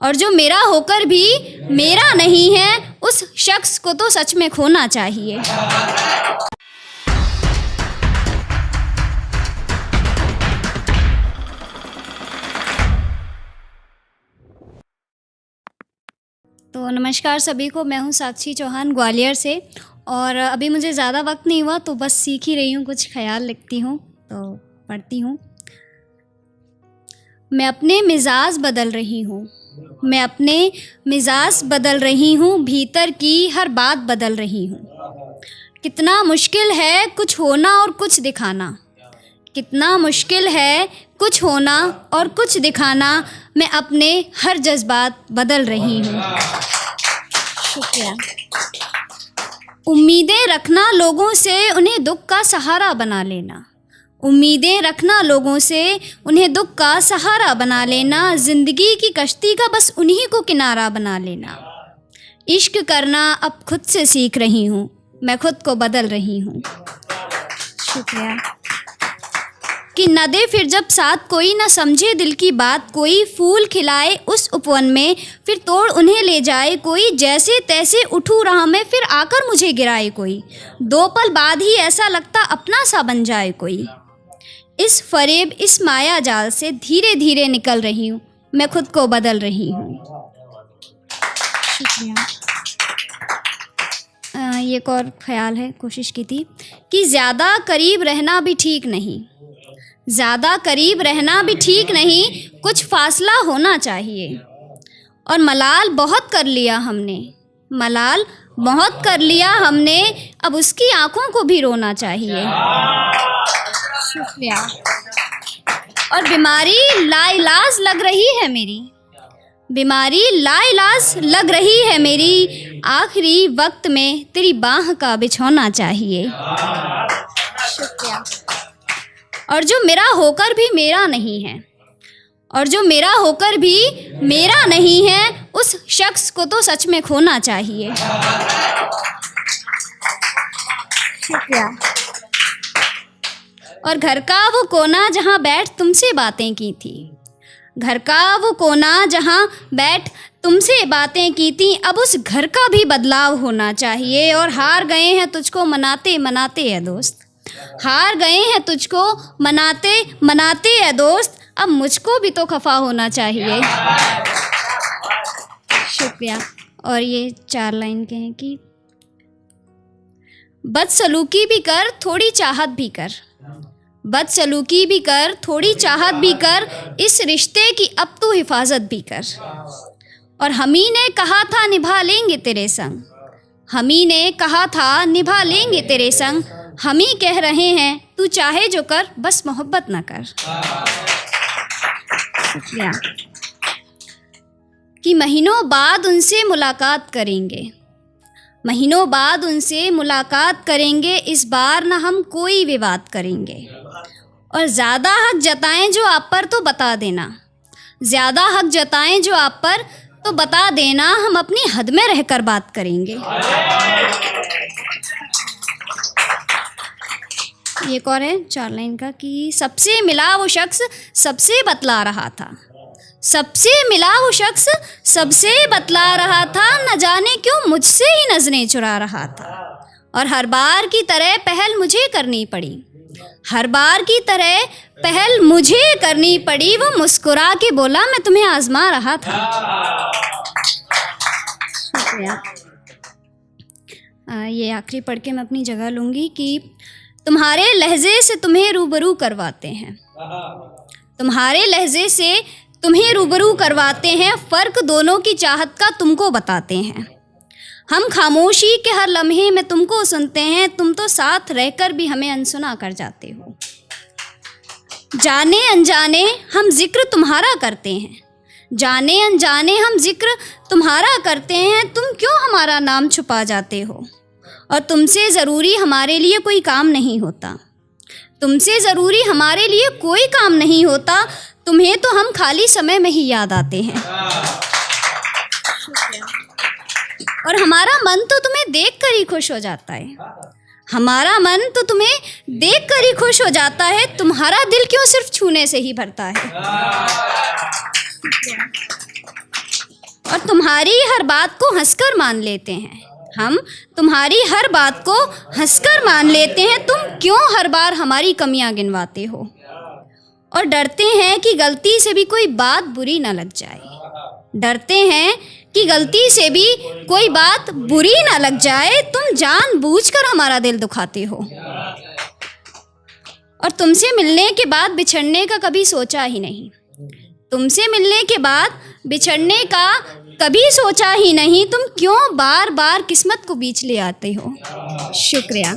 और जो मेरा होकर भी मेरा नहीं है, उस शख्स को तो सच में खोना चाहिए। तो नमस्कार सभी को, मैं हूँ साक्षी चौहान ग्वालियर से। और अभी मुझे ज़्यादा वक्त नहीं हुआ तो बस सीख ही रही हूँ, कुछ ख्याल लिखती हूँ तो पढ़ती हूँ। मैं अपने मिजाज बदल रही हूँ, मैं अपने मिजाज बदल रही हूँ, भीतर की हर बात बदल रही हूँ। कितना मुश्किल है कुछ होना और कुछ दिखाना, कितना मुश्किल है कुछ होना और कुछ दिखाना। मैं अपने हर जज्बात बदल रही हूँ। शुक्रिया। उम्मीदें रखना लोगों से, उन्हें दुख का सहारा बना लेना। उम्मीदें रखना लोगों से, उन्हें दुख का सहारा बना लेना। ज़िंदगी की कश्ती का बस उन्हीं को किनारा बना लेना। इश्क करना अब खुद से सीख रही हूँ, मैं खुद को बदल रही हूँ। शुक्रिया। कि न दे फिर जब साथ कोई, न समझे दिल की बात कोई। फूल खिलाए उस उपवन में, फिर तोड़ उन्हें ले जाए कोई। जैसे तैसे उठूँ राह में, फिर आकर मुझे गिराए कोई। 2 पल बाद ही ऐसा लगता अपना सा बन जाए कोई। इस फरेब इस माया जाल से धीरे धीरे निकल रही हूँ, मैं खुद को बदल रही हूँ। शुक्रिया। ये एक और ख्याल है, कोशिश की थी कि ज़्यादा करीब रहना भी ठीक नहीं, ज़्यादा करीब रहना भी ठीक नहीं। कुछ फासला होना चाहिए। और मलाल बहुत कर लिया हमने, मलाल बहुत कर लिया हमने, अब उसकी आंखों को भी रोना चाहिए। शुक्रिया। और बीमारी लाइलाज लग रही है मेरी, बीमारी लाइलाज लग रही है मेरी। आखिरी वक्त में तेरी बाह का बिछोना चाहिए। शुक्रिया। और जो मेरा होकर भी मेरा नहीं है, और जो मेरा होकर भी मेरा नहीं है, उस शख्स को तो सच में खोना चाहिए। शुक्रिया। और घर का वो कोना जहाँ बैठ तुमसे बातें की थी, घर का वो कोना जहाँ बैठ तुमसे बातें की थी, अब उस घर का भी बदलाव होना चाहिए। और हार गए हैं तुझको मनाते मनाते है दोस्त, हार गए हैं तुझको मनाते मनाते है दोस्त, अब मुझको भी तो खफा होना चाहिए। शुक्रिया। और ये 4 लाइन के हैं कि बदसलूकी भी कर थोड़ी चाहत भी कर, बदसलूकी भी कर थोड़ी चाहत भी कर। इस रिश्ते की अब तू हिफाजत भी कर। और हमी ने कहा था निभा लेंगे तेरे संग, हमी ने कहा था निभा लेंगे तेरे संग। हम ही कह रहे हैं तू चाहे जो कर, बस मोहब्बत ना कर। शुक्रिया। कि महीनों बाद उनसे मुलाकात करेंगे, महीनों बाद उनसे मुलाकात करेंगे। इस बार ना हम कोई विवाद करेंगे। और ज़्यादा हक जताएं जो आप पर तो बता देना, ज़्यादा हक जताएं जो आप पर तो बता देना। हम अपनी हद में रहकर बात करेंगे। एक और है 4 लाइन का कि सबसे मिला वो शख्स सबसे बतला रहा था, सबसे मिला वो शख्स सबसे बतला रहा था। न जाने क्यों मुझसे ही नजरें चुरा रहा था। और हर बार की तरह पहल मुझे करनी पड़ी, हर बार की तरह पहल मुझे करनी पड़ी। वो मुस्कुरा के बोला मैं तुम्हें आजमा रहा था। शुक्रिया। ये आखिरी पढ़ के मैं अपनी जगह लूँगी कि तुम्हारे लहजे से तुम्हें रूबरू करवाते हैं, तुम्हारे लहजे से तुम्हें रूबरू करवाते हैं। फ़र्क दोनों की चाहत का तुमको बताते हैं। हम खामोशी के हर लम्हे में तुमको सुनते हैं, तुम तो साथ रहकर भी हमें अनसुना कर जाते हो। जाने अनजाने हम जिक्र तुम्हारा करते हैं, जाने अनजाने हम जिक्र तुम्हारा करते हैं। तुम क्यों हमारा नाम छुपा जाते हो। और तुमसे ज़रूरी हमारे लिए कोई काम नहीं होता, तुमसे ज़रूरी हमारे लिए कोई काम नहीं होता। तुम्हें तो हम खाली समय में ही याद आते हैं। और हमारा मन तो तुम्हें देखकर ही खुश हो जाता है, हमारा मन तो तुम्हें देखकर ही खुश हो जाता है। तुम्हारा दिल क्यों सिर्फ छूने से ही भरता है। और तुम्हारी हर बात को हंसकर मान लेते हैं। हम तुम्हारी हर बात को हंसकर मान लेते हैं। तुम क्यों हर बार हमारी कमियां गिनवाते हो और डरते हैं कि गलती से भी कोई बात बुरी ना लग जाए। डरते हैं कि गलती से भी कोई बात बुरी ना लग जाए। तुम जानबूझकर हमारा दिल दुखाते हो और तुमसे मिलने के बाद बिछड़ने का कभी सोचा ही नहीं। तुमसे मिलने के बाद बिछड़ने का कभी सोचा ही नहीं। तुम क्यों बार बार किस्मत को बीच ले आते हो। शुक्रिया।